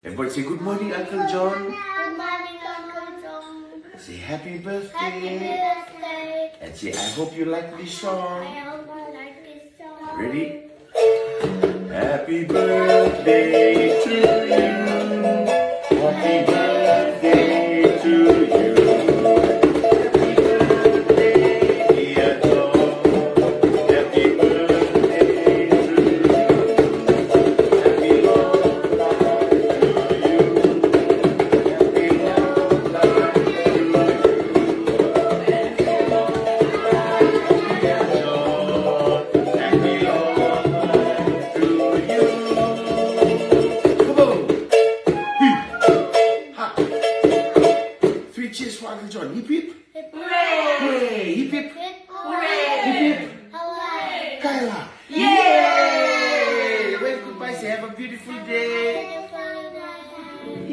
Everybody say good morning, Uncle John. Good morning, Uncle John. Say happy birthday. Happy birthday. And say I hope you like this song. I hope you like this song. Ready? Happy birthday to you. Happy birthday to you. Happy birthday, dear John. Happy birthday to you. Happy long life to you. Happy long life to you. Happy long life, dear John. Happy long life to you. Come on. Hip, ha. 3 cheers for Uncle John. Hip hip. Hooray! Hooray. Hip hip. Hooray! Hip hip. Hooray! Kyla. Yay! Wave goodbye. Say have a beautiful day. Beautiful day.